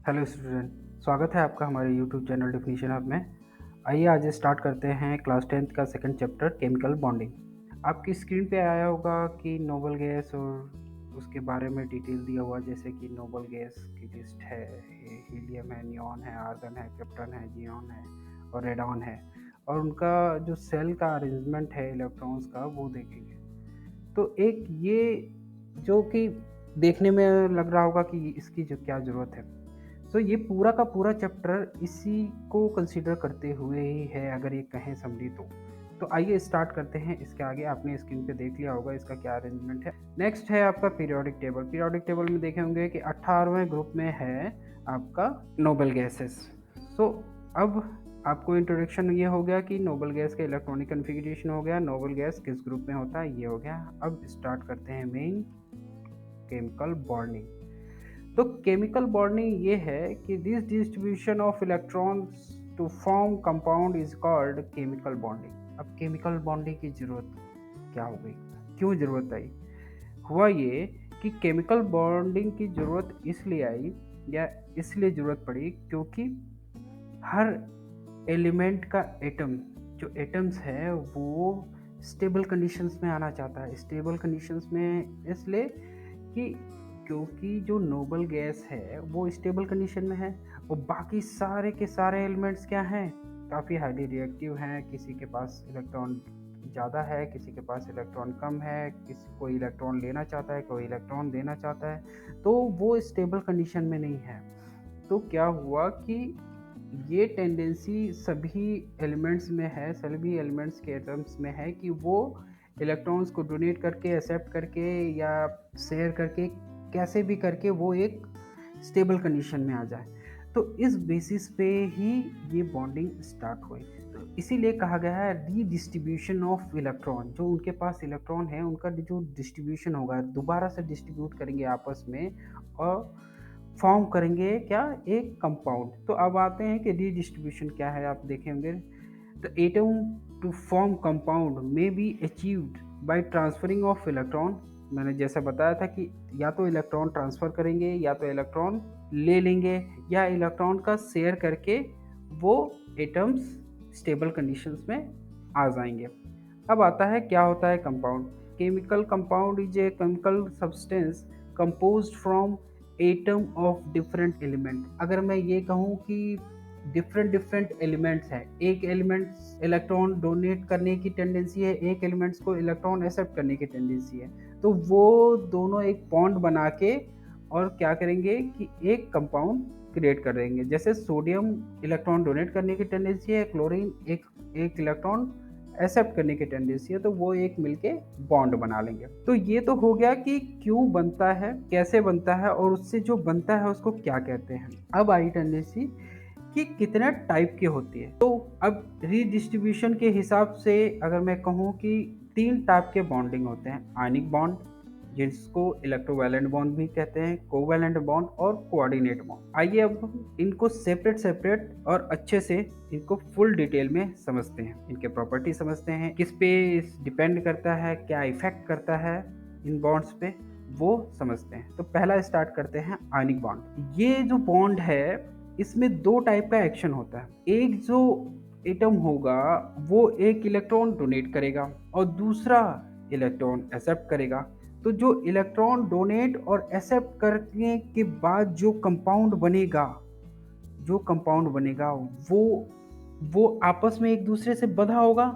Hello student, स्वागत है आपका हमारे यूट्यूब चैनल डेफिनेशन हब में। आइए आज स्टार्ट करते हैं क्लास 10th का सेकंड चैप्टर केमिकल बॉन्डिंग। आपकी स्क्रीन पे आया होगा कि नोबल गैस और उसके बारे में डिटेल दिया हुआ, जैसे कि नोबल गैस की लिस्ट है, हीलियम है, नियॉन है, आर्गन है, क्रिप्टन है, जियॉन है और रेडॉन है, और उनका जो सेल का अरेंजमेंट है इलेक्ट्रॉन्स का वो देखेंगे। तो एक ये जो कि देखने में लग रहा होगा कि इसकी जो क्या ज़रूरत है, तो ये पूरा का पूरा चैप्टर इसी को कंसीडर करते हुए ही है, अगर ये कहें समझी तो आइए स्टार्ट करते हैं। इसके आगे आपने स्क्रीन पे देख लिया होगा इसका क्या अरेंजमेंट है। नेक्स्ट है आपका पीरियोडिक टेबल। पीरियोडिक टेबल में देखे होंगे कि 18वें ग्रुप में है आपका नोबल गैसेस। सो अब आपको इंट्रोडक्शन ये हो गया कि नोबल गैस का इलेक्ट्रॉनिक कन्फिग्रेशन हो गया, नोबल गैस किस ग्रुप में होता है ये हो गया। अब स्टार्ट करते हैं मेन केमिकल बॉन्डिंग। तो केमिकल बॉन्डिंग ये है कि this distribution of electrons to form compound is called chemical bonding. अब केमिकल बॉन्डिंग की जरूरत क्या हो गई, क्यों जरूरत आई? हुआ ये कि केमिकल बॉन्डिंग की जरूरत इसलिए आई या इसलिए जरूरत पड़ी क्योंकि हर एलिमेंट का एटम, जो एटम्स है वो स्टेबल कंडीशंस में आना चाहता है। स्टेबल कंडीशंस में इसलिए कि क्योंकि जो नोबल गैस है वो स्टेबल कंडीशन में है और बाकी सारे के सारे एलिमेंट्स क्या हैं, काफ़ी हाईली रिएक्टिव हैं। किसी के पास इलेक्ट्रॉन ज़्यादा है, किसी के पास इलेक्ट्रॉन कम है, किसी कोई इलेक्ट्रॉन लेना चाहता है, कोई इलेक्ट्रॉन देना चाहता है, तो वो स्टेबल कंडीशन में नहीं है। तो क्या हुआ कि ये टेंडेंसी सभी एलिमेंट्स में है, सभी एलिमेंट्स के एटम्स में है कि वो इलेक्ट्रॉन्स को डोनेट करके, एक्सेप्ट करके या शेयर करके, कैसे भी करके वो एक स्टेबल कंडीशन में आ जाए। तो इस बेसिस पे ही ये बॉन्डिंग स्टार्ट हुई। तो इसीलिए कहा गया है रीडिस्ट्रीब्यूशन ऑफ इलेक्ट्रॉन। जो उनके पास इलेक्ट्रॉन है उनका जो डिस्ट्रीब्यूशन होगा, दोबारा से डिस्ट्रीब्यूट करेंगे आपस में और फॉर्म करेंगे क्या, एक कंपाउंड। तो अब आते हैं कि रीडिस्ट्रीब्यूशन क्या है, आप देखे होंगे। The atom to form compound may be achieved by transferring of electron. मैंने जैसा बताया था कि या तो इलेक्ट्रॉन ट्रांसफ़र करेंगे या तो इलेक्ट्रॉन ले लेंगे या इलेक्ट्रॉन का शेयर करके वो एटम्स स्टेबल कंडीशंस में आ जाएंगे। अब आता है क्या होता है compound. Chemical compound is a chemical substance composed from atom of different element. अगर मैं ये कहूँ कि डिफरेंट डिफरेंट एलिमेंट्स हैं, एक एलिमेंट्स इलेक्ट्रॉन डोनेट करने की टेंडेंसी है, एक एलिमेंट्स को इलेक्ट्रॉन एक्सेप्ट करने की टेंडेंसी है, तो वो दोनों एक बॉन्ड बना के और क्या करेंगे कि एक कंपाउंड क्रिएट कर देंगे। जैसे सोडियम इलेक्ट्रॉन डोनेट करने की टेंडेंसी है, क्लोरीन एक इलेक्ट्रॉन एक्सेप्ट करने की टेंडेंसी है, तो वो एक मिलके बॉन्ड बना लेंगे। तो ये तो हो गया कि क्यों बनता है, कैसे बनता है और उससे जो बनता है उसको क्या कहते हैं। अब आई टेंडेंसी कि कितने टाइप की होती है। तो अब रीडिस्ट्रीब्यूशन के हिसाब से अगर मैं कहूँ कि 3 टाइप के बॉन्डिंग होते हैं। आयनिक बॉन्ड, जिसको इलेक्ट्रोवैलेंट बॉन्ड भी कहते हैं, कोवैलेंट बॉन्ड और कोऑर्डिनेट बॉन्ड। आइए अब हम इनको सेपरेट सेपरेट और अच्छे से इनको फुल डिटेल में समझते हैं, इनके प्रॉपर्टी समझते हैं, किस पे डिपेंड करता है, क्या इफेक्ट करता है इन बॉन्ड्स पे, वो समझते हैं। तो पहला स्टार्ट करते हैं आयनिक बॉन्ड। ये जो बॉन्ड है इसमें 2 टाइप का एक्शन होता है। एक जो एटम होगा वो एक इलेक्ट्रॉन डोनेट करेगा और दूसरा इलेक्ट्रॉन एक्सेप्ट करेगा। तो जो इलेक्ट्रॉन डोनेट और एक्सेप्ट करने के बाद जो कंपाउंड बनेगा, जो कंपाउंड बनेगा वो आपस में एक दूसरे से बंधा होगा,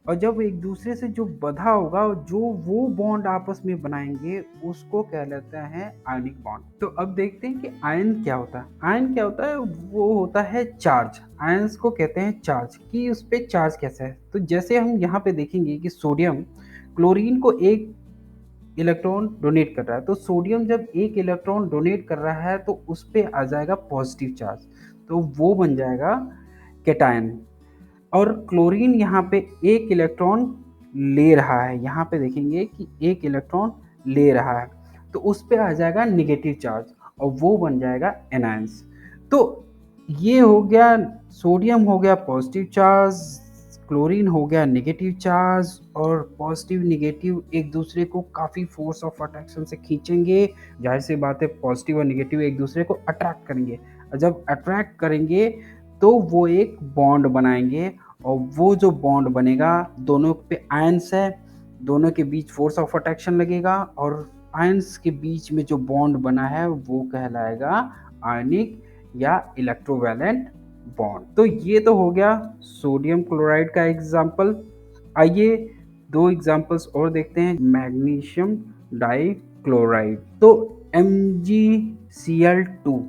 और जब एक दूसरे से जो बंधा होगा, जो वो बॉन्ड आपस में बनाएंगे उसको कहलाते हैं आयनिक बॉन्ड। तो अब देखते हैं कि आयन क्या होता है। आयन क्या होता है, वो होता है चार्ज। आयंस को कहते हैं चार्ज, कि उस पर चार्ज कैसा है। तो जैसे हम यहाँ पे देखेंगे कि सोडियम क्लोरीन को एक इलेक्ट्रॉन डोनेट कर रहा है, तो सोडियम जब एक इलेक्ट्रॉन डोनेट कर रहा है तो उस पर आ जाएगा पॉजिटिव चार्ज, तो वो बन जाएगा कैटायन। और क्लोरीन यहाँ पे एक इलेक्ट्रॉन ले रहा है, यहाँ पे देखेंगे कि एक इलेक्ट्रॉन ले रहा है, तो उस पर आ जाएगा निगेटिव चार्ज और वो बन जाएगा एनायंस। तो ये हो गया, सोडियम हो गया पॉजिटिव चार्ज, क्लोरीन हो गया नेगेटिव चार्ज और पॉजिटिव नेगेटिव एक दूसरे को काफ़ी फोर्स ऑफ अट्रैक्शन से खींचेंगे। जाहिर सी बात है पॉजिटिव और नेगेटिव एक दूसरे को अट्रैक्ट करेंगे, और जब अट्रैक्ट करेंगे तो वो एक बॉन्ड बनाएंगे, और वो जो बॉन्ड बनेगा दोनों पे आयंस है, दोनों के बीच फोर्स ऑफ अट्रैक्शन लगेगा, और आयंस के बीच में जो बॉन्ड बना है वो कहलाएगा आयनिक या इलेक्ट्रोवैलेंट बॉन्ड। तो ये तो हो गया सोडियम क्लोराइड का एग्जाम्पल। आइए दो एग्जाम्पल्स और देखते हैं। मैग्नीशियम डाइक्लोराइड, तो MgCl2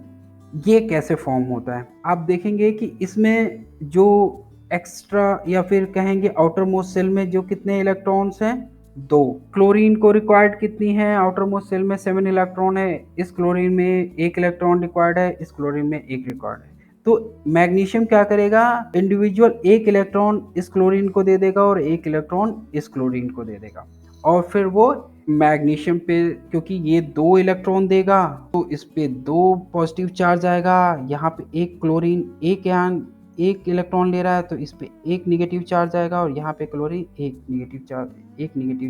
ये कैसे फॉर्म होता है? आप देखेंगे कि इसमें जो एक्स्ट्रा या फिर कहेंगे आउटर मोस्ट सेल में जो कितने इलेक्ट्रॉन्स हैं, 2। क्लोरीन को रिक्वायर्ड कितनी है? आउटर मोस्ट सेल में 7 इलेक्ट्रॉन है, इस क्लोरीन में 1 इलेक्ट्रॉन रिक्वायर्ड है, इस क्लोरीन में 1 रिक्वायर्ड है। तो मैग्नीशियम क्या करेगा, इंडिविजुअल 1 इलेक्ट्रॉन इस क्लोरीन को दे देगा और 1 इलेक्ट्रॉन इस क्लोरीन को दे देगा, और फिर वो मैग्नीशियम पे क्योंकि ये 2 इलेक्ट्रॉन देगा तो इस पे 2 पॉजिटिव चार्ज आएगा, यहाँ पे एक क्लोरीन एक इलेक्ट्रॉन ले रहा है तो इस पे एक नेगेटिव चार्ज आएगा, और यहाँ पे क्लोरीन एक नेगेटिव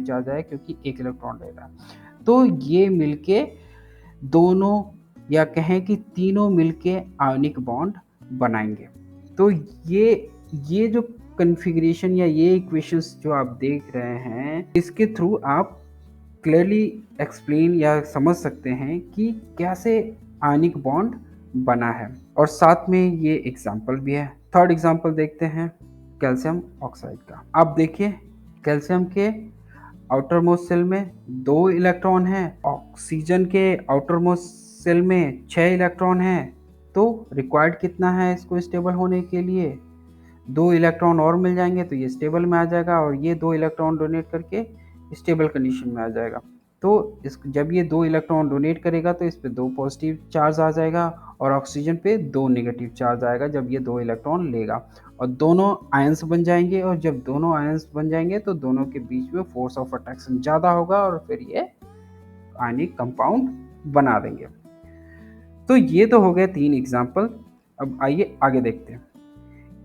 चार्ज आएगा क्योंकि एक इलेक्ट्रॉन ले रहा है। तो ये मिलके दोनों या कहें कि तीनों मिलके आयनिक बॉन्ड बनाएंगे। तो ये जो कन्फिग्रेशन या ये इक्वेशंस जो आप देख रहे हैं, इसके थ्रू आप क्लियरली एक्सप्लेन या समझ सकते हैं कि कैसे आयनिक बॉन्ड बना है, और साथ में ये एग्जाम्पल भी है। थर्ड एग्जाम्पल देखते हैं कैल्शियम ऑक्साइड का। आप देखिए कैल्शियम के आउटर मोस्ट सेल में 2 इलेक्ट्रॉन हैं, ऑक्सीजन के आउटर मोस्ट सेल में 6 इलेक्ट्रॉन हैं, तो रिक्वायर्ड कितना है इसको स्टेबल होने के लिए? 2 इलेक्ट्रॉन और मिल जाएंगे तो ये स्टेबल में आ जाएगा, और ये 2 इलेक्ट्रॉन डोनेट करके स्टेबल कंडीशन में आ जाएगा। तो जब ये 2 इलेक्ट्रॉन डोनेट करेगा तो इस पे 2 पॉजिटिव चार्ज आ जाएगा, और ऑक्सीजन पे 2 नेगेटिव चार्ज आएगा जब ये 2 इलेक्ट्रॉन लेगा, और दोनों आयंस बन जाएंगे, और जब दोनों आयंस बन जाएंगे तो दोनों के बीच में फोर्स ऑफ अट्रैक्शन ज़्यादा होगा, और फिर ये आयनिक कंपाउंड बना देंगे। तो ये तो हो गए 3 एग्जाम्पल। अब आइए आगे देखते हैं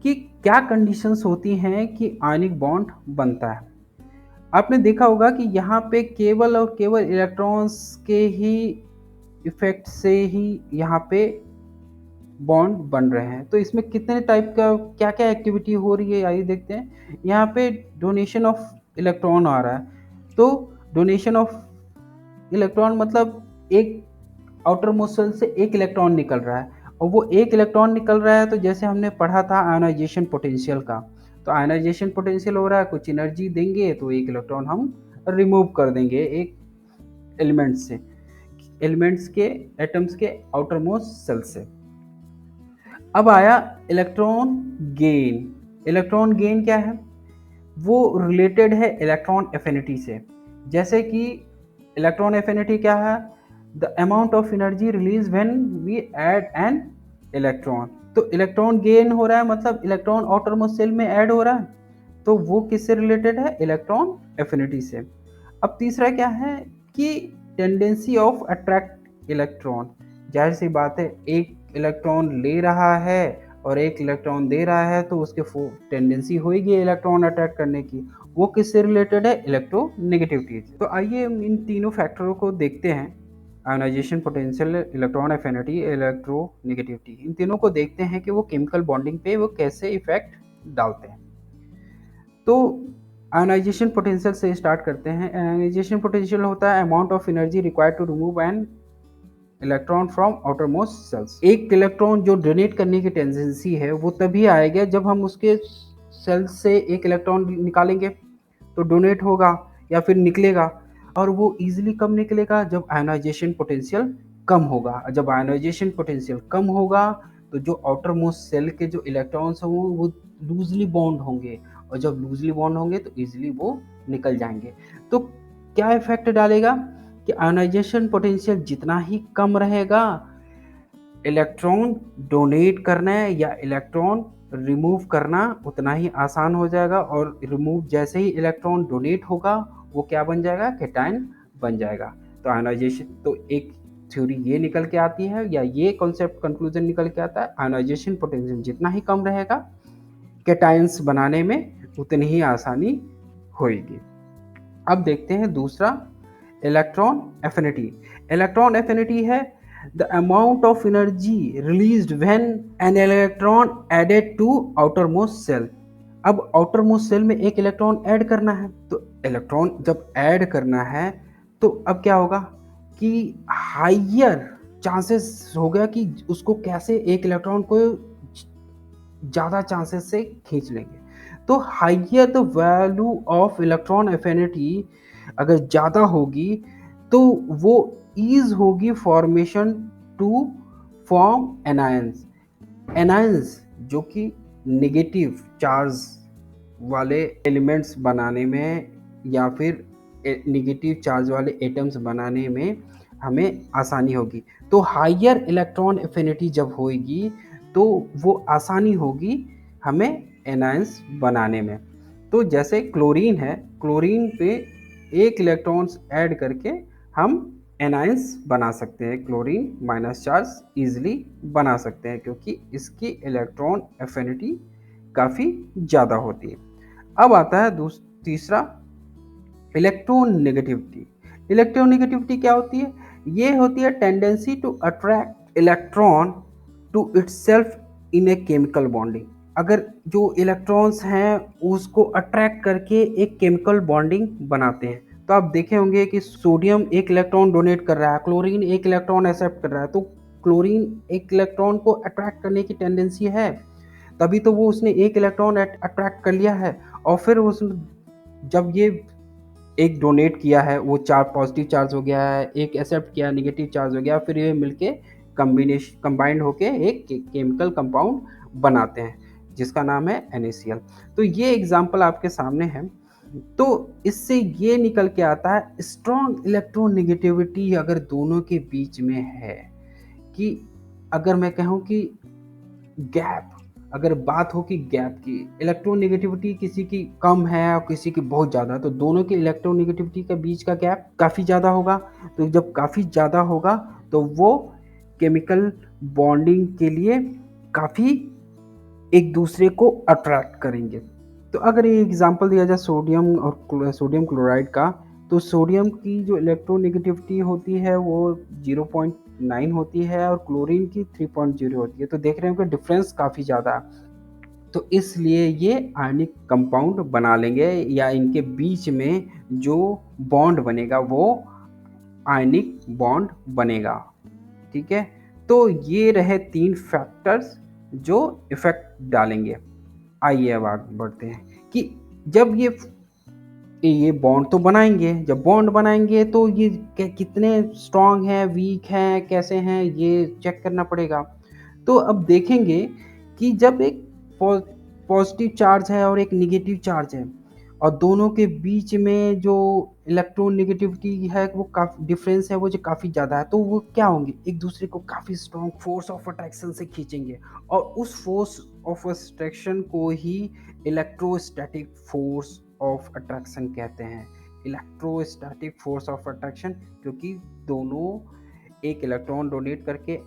कि क्या कंडीशंस होती हैं कि आयनिक बॉन्ड बनता है। आपने देखा होगा कि यहाँ पे केवल और केवल इलेक्ट्रॉन्स के ही इफेक्ट से ही यहाँ पे बॉन्ड बन रहे हैं। तो इसमें कितने टाइप का क्या क्या एक्टिविटी हो रही है आइए देखते हैं। यहाँ पे डोनेशन ऑफ इलेक्ट्रॉन आ रहा है, तो डोनेशन ऑफ इलेक्ट्रॉन मतलब एक आउटर मोस्ट सेल से 1 इलेक्ट्रॉन निकल रहा है, और वो 1 इलेक्ट्रॉन निकल रहा है तो जैसे हमने पढ़ा था आयनाइजेशन पोटेंशियल का, तो आयनाइजेशन पोटेंशियल हो रहा है, कुछ एनर्जी देंगे तो 1 इलेक्ट्रॉन हम रिमूव कर देंगे एक एलिमेंट्स के एटम्स के आउटर मोस्ट सेल से। अब आया इलेक्ट्रॉन गेन। इलेक्ट्रॉन गेन क्या है? वो रिलेटेड है इलेक्ट्रॉन एफिनिटी से। जैसे कि इलेक्ट्रॉन एफिनिटी क्या है? The amount of energy release when we add an electron. तो इलेक्ट्रॉन गेन हो रहा है मतलब इलेक्ट्रॉन आउटर मोस्ट सेल में ऐड हो रहा है, तो वो किससे रिलेटेड है? इलेक्ट्रॉन एफिनिटी से। अब तीसरा क्या है कि टेंडेंसी ऑफ अट्रैक्ट इलेक्ट्रॉन। जाहिर सी बात है एक इलेक्ट्रॉन ले रहा है और एक इलेक्ट्रॉन दे रहा है, तो उसके टेंडेंसी होगी इलेक्ट्रॉन अट्रैक्ट करने की। वो किससे रिलेटेड है? इलेक्ट्रोनेगेटिविटी। तो आइए हम इन तीनों फैक्टरों को देखते हैं, ionization potential, electron affinity, electronegativity. इन तीनों को देखते हैं कि वो केमिकल बॉन्डिंग पे वो कैसे इफेक्ट डालते हैं। तो आयनाइजेशन पोटेंशियल से स्टार्ट करते हैं। आयनाइजेशन पोटेंशियल होता है amount of energy required to remove an electron from outer most shells. एक इलेक्ट्रॉन जो डोनेट करने की टेंडेंसी है वो तभी आएगा जब हम उसके सेल से एक इलेक्ट्रॉन निकालेंगे तो डोनेट होगा या फिर निकलेगा, और वो इजीली कब निकलेगा? जब आयनाइजेशन पोटेंशियल कम होगा। जब आयनाइजेशन पोटेंशियल कम होगा तो जो आउटर मोस्ट सेल के जो इलेक्ट्रॉन्स हैं वो लूजली बॉन्ड होंगे, और जब लूजली बॉन्ड होंगे तो इजीली वो निकल जाएंगे। तो क्या इफेक्ट डालेगा कि आयनाइजेशन पोटेंशियल जितना ही कम रहेगा, इलेक्ट्रॉन डोनेट करना है या इलेक्ट्रॉन रिमूव करना उतना ही आसान हो जाएगा, और रिमूव जैसे ही इलेक्ट्रॉन डोनेट होगा वो क्या बन जाएगा? कैटायन बन जाएगा। तो आयनाइजेशन, तो एक थ्योरी ये निकल के आती है या ये कॉन्सेप्ट कंक्लूजन निकल के आता है, आयनाइजेशन पोटेंशियल जितना ही कम रहेगा कैटायंस बनाने में उतनी ही आसानी होगी। अब देखते हैं दूसरा, इलेक्ट्रॉन एफिनिटी। इलेक्ट्रॉन एफिनिटी है the amount of energy released when an electron added to outer most shell. अब आउटर मोस्ट सेल में एक इलेक्ट्रॉन ऐड करना है, तो इलेक्ट्रॉन जब ऐड करना है तो अब क्या होगा कि हाइयर चांसेस हो गया कि उसको कैसे एक इलेक्ट्रॉन को ज़्यादा चांसेस से खींच लेंगे। तो higher the value of electron affinity अगर ज़्यादा होगी तो वो ईज होगी formation to form anions. Anions जो कि नेगेटिव चार्ज वाले एलिमेंट्स बनाने में या फिर नेगेटिव चार्ज वाले एटम्स बनाने में हमें आसानी होगी। तो हाइयर इलेक्ट्रॉन एफिनिटी जब होगी तो वो आसानी होगी हमें एनायंस बनाने में। तो जैसे क्लोरीन है, क्लोरीन पे एक इलेक्ट्रॉन्स ऐड करके हम एनायंस बना सकते हैं, क्लोरीन माइनस चार्ज इजीली बना सकते हैं क्योंकि इसकी इलेक्ट्रॉन एफिनिटी काफ़ी ज़्यादा होती है। अब आता है तीसरा, इलेक्ट्रोनेगेटिविटी। इलेक्ट्रोनेगेटिविटी क्या होती है? ये होती है tendency to attract electron to itself in a chemical bonding. अगर जो इलेक्ट्रॉन्स हैं उसको अट्रैक्ट करके एक केमिकल बॉन्डिंग बनाते हैं। तो आप देखे होंगे कि सोडियम एक इलेक्ट्रॉन डोनेट कर रहा है, क्लोरीन एक इलेक्ट्रॉन एक्सेप्ट कर रहा है, तो क्लोरीन एक इलेक्ट्रॉन को अट्रैक्ट करने की टेंडेंसी है, तभी तो वो उसने एक इलेक्ट्रॉन अट्रैक्ट कर लिया है। और फिर उस जब ये एक डोनेट किया है, वो पॉजिटिव चार्ज हो गया है, एक एक्सेप्ट किया नेगेटिव चार्ज हो गया, फिर ये मिलके कंबाइंड होके एक केमिकल कंपाउंड बनाते हैं जिसका नाम है NaCl। तो ये एग्जांपल आपके सामने है। तो इससे ये निकल के आता है स्ट्रॉन्ग इलेक्ट्रोनेगेटिविटी अगर दोनों के बीच में है, कि अगर मैं कहूँ कि गैप, अगर बात हो कि गैप की, इलेक्ट्रोनेगेटिविटी किसी की कम है और किसी की बहुत ज़्यादा, तो दोनों की इलेक्ट्रोनेगेटिविटी के बीच का गैप काफ़ी ज़्यादा होगा। तो जब काफ़ी ज़्यादा होगा तो वो केमिकल बॉन्डिंग के लिए काफ़ी एक दूसरे को अट्रैक्ट करेंगे। तो अगर ये एग्जांपल दिया जाए सोडियम और सोडियम क्लोराइड का, तो सोडियम की जो इलेक्ट्रोनेगेटिविटी होती है वो 0.9 होती है और क्लोरीन की 3.0 होती है। तो देख रहे हो कि डिफरेंस काफ़ी ज़्यादा है। तो इसलिए ये आयनिक कंपाउंड बना लेंगे या इनके बीच में जो बॉन्ड बनेगा वो आयनिक बॉन्ड बनेगा। ठीक है, तो ये रहे 3 फैक्टर्स जो इफेक्ट डालेंगे। आइए अब आगे बढ़ते हैं कि जब ये बॉन्ड तो बनाएंगे, जब बॉन्ड बनाएंगे तो ये कितने स्ट्रांग हैं, वीक हैं, कैसे हैं, ये चेक करना पड़ेगा। तो अब देखेंगे कि जब एक पॉजिटिव चार्ज है और एक निगेटिव चार्ज है और दोनों के बीच में जो इलेक्ट्रोनेगेटिविटी है वो काफ़ी डिफरेंस है, वो जो काफ़ी ज़्यादा है, तो वो क्या होंगे, एक दूसरे को काफ़ी स्ट्रॉन्ग फोर्स ऑफ अट्रैक्शन से खींचेंगे। और उस फोर्स ऑफ अट्रैक्शन को ही इलेक्ट्रोस्टैटिक फोर्स ऑफ अट्रैक्शन कहते हैं। इलेक्ट्रोस्टैटिक फोर्स ऑफ अट्रैक्शन, क्योंकि दोनों एक इलेक्ट्रॉन डोनेट करके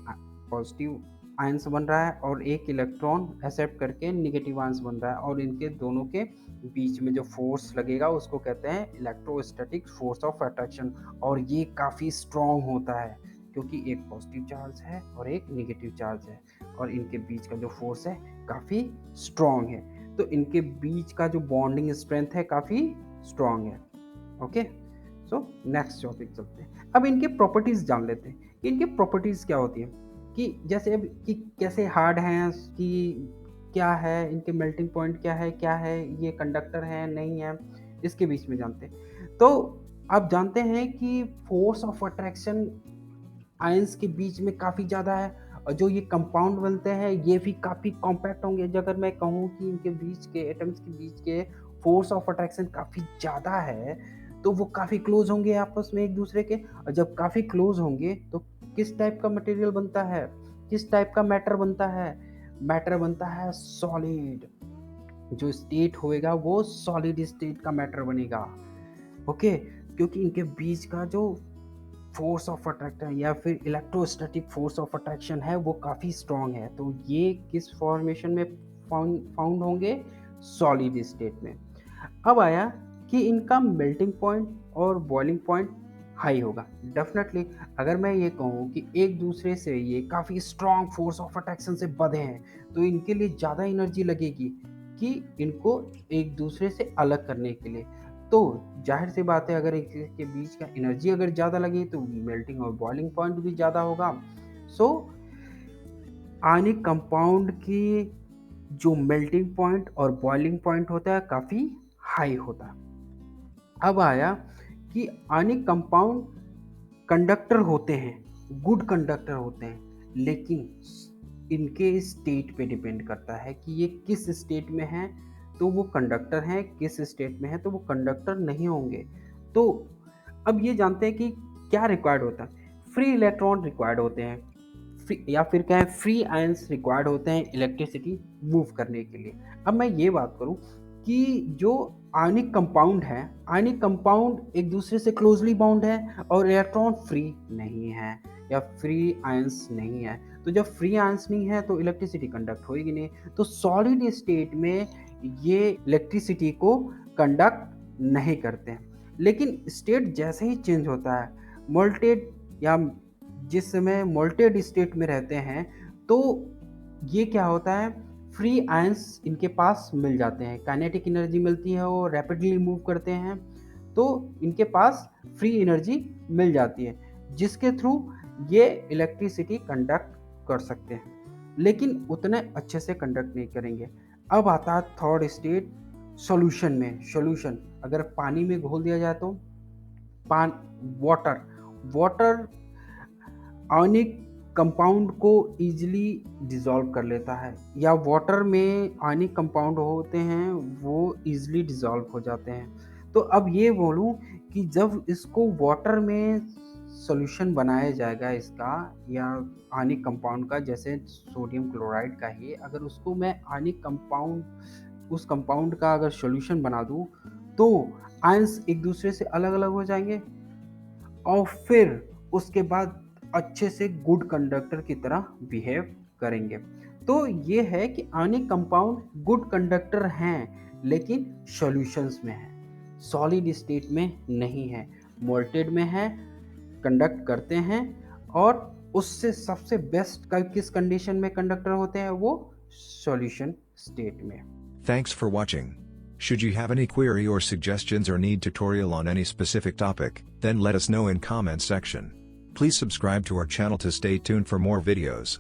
पॉजिटिव आयंस बन रहा है और एक इलेक्ट्रॉन एक्सेप्ट करके नेगेटिव आयंस बन रहा है, और इनके दोनों के बीच में जो फोर्स लगेगा उसको कहते हैं इलेक्ट्रोस्टैटिक फोर्स ऑफ अट्रैक्शन। और ये काफ़ी स्ट्रॉन्ग होता है क्योंकि एक पॉजिटिव चार्ज है और एक नेगेटिव चार्ज है और इनके बीच का जो फोर्स है काफ़ी स्ट्रॉन्ग है। तो इनके बीच का जो बॉन्डिंग स्ट्रेंथ है काफ़ी स्ट्रॉन्ग है। ओके, सो नेक्स्ट टॉपिक चलते हैं। अब इनके प्रॉपर्टीज़ जान लेते हैं कि इनके प्रॉपर्टीज़ क्या होती हैं, कि जैसे अब कि कैसे हार्ड हैं, कि क्या है इनके मेल्टिंग पॉइंट, क्या है ये कंडक्टर है नहीं है, इसके बीच में जानते हैं। तो आप जानते हैं कि फोर्स ऑफ अट्रैक्शन आयंस के बीच में काफ़ी ज़्यादा है और जो ये कंपाउंड बनते हैं ये भी काफ़ी कॉम्पैक्ट होंगे। अगर मैं कहूँ कि इनके बीच के एटम्स के बीच के फोर्स ऑफ अट्रैक्शन काफ़ी ज़्यादा है तो वो काफ़ी क्लोज होंगे आपस में एक दूसरे के। और जब काफ़ी क्लोज होंगे तो किस टाइप का मटेरियल बनता है, किस टाइप का मैटर बनता है? मैटर बनता है सॉलिड। जो स्टेट होएगा वो सॉलिड स्टेट का मैटर बनेगा। ओके, क्योंकि इनके बीच का जो फोर्स ऑफ अट्रैक्शन या फिर इलेक्ट्रोस्टैटिक फोर्स ऑफ अट्रैक्शन है वो काफ़ी स्ट्रॉन्ग है। तो ये किस फॉर्मेशन में फाउंड होंगे सॉलिड स्टेट में। अब आया कि इनका मेल्टिंग पॉइंट और बॉइलिंग पॉइंट हाई होगा। डेफिनेटली अगर मैं ये कहूँ कि एक दूसरे से ये काफ़ी स्ट्रॉन्ग फोर्स ऑफ अट्रैक्शन से बंधे हैं तो इनके लिए ज़्यादा एनर्जी लगेगी कि इनको एक दूसरे से अलग करने के लिए। तो जाहिर सी बात है अगर एक के बीच का एनर्जी अगर ज़्यादा लगी तो मेल्टिंग और बॉइलिंग पॉइंट भी ज़्यादा होगा। सो आयनिक कंपाउंड की जो मेल्टिंग पॉइंट और बॉइलिंग पॉइंट होता है काफ़ी हाई होता है। अब आया कि आयनिक कंपाउंड कंडक्टर होते हैं, गुड कंडक्टर होते हैं, लेकिन इनके स्टेट पे डिपेंड करता है कि ये किस स्टेट में हैं तो वो कंडक्टर हैं, किस स्टेट में है तो वो कंडक्टर नहीं होंगे। तो अब ये जानते हैं कि क्या रिक्वायर्ड होता है। फ्री इलेक्ट्रॉन रिक्वायर्ड होते हैं, या फिर क्या है, फ्री आयंस रिक्वायर्ड होते हैं इलेक्ट्रिसिटी मूव करने के लिए। अब मैं ये बात करूं कि जो आयनिक कंपाउंड है, आयनिक कंपाउंड एक दूसरे से क्लोजली बाउंड है और इलेक्ट्रॉन फ्री नहीं है या फ्री आयंस नहीं है। तो जब फ्री आयंस नहीं है तो इलेक्ट्रिसिटी कंडक्ट होगी नहीं। तो सॉलिड स्टेट में ये इलेक्ट्रिसिटी को कंडक्ट नहीं करते हैं। लेकिन स्टेट जैसे ही चेंज होता है, मोल्टेड या जिस समय मोल्टेड स्टेट में रहते हैं तो ये क्या होता है, फ्री आयंस इनके पास मिल जाते हैं, काइनेटिक एनर्जी मिलती है और रैपिडली मूव करते हैं तो इनके पास फ्री एनर्जी मिल जाती है जिसके थ्रू ये इलेक्ट्रिसिटी कंडक्ट कर सकते हैं, लेकिन उतने अच्छे से कंडक्ट नहीं करेंगे। अब आता है थर्ड स्टेट सॉल्यूशन में। सॉल्यूशन अगर पानी में घोल दिया जाए तो वाटर आयनिक कंपाउंड को इजीली डिसॉल्व कर लेता है, या वाटर में आयनिक कंपाउंड होते हैं वो इजीली डिसॉल्व हो जाते हैं। तो अब ये बोलूं कि जब इसको वाटर में सॉल्यूशन बनाया जाएगा इसका या आयनिक कंपाउंड का, जैसे सोडियम क्लोराइड का ही, अगर उसको मैं आयनिक कंपाउंड उस कंपाउंड का अगर सॉल्यूशन बना दूं तो आयंस एक दूसरे से अलग अलग हो जाएंगे और फिर उसके बाद अच्छे से गुड कंडक्टर की तरह बिहेव करेंगे। तो ये है कि आयनिक कंपाउंड गुड कंडक्टर हैं लेकिन सॉल्यूशंस में है, सॉलिड स्टेट में नहीं है। मोल्टेड में है, कंडक्ट करते हैं, और उससे सबसे बेस्ट किस कंडीशन में कंडक्टर होते हैं, वो सॉल्यूशन स्टेट में। Thanks for watching. Should you have any query or suggestions or need tutorial on any specific topic, then let us know in comment section. Please subscribe to our channel to stay tuned for more videos.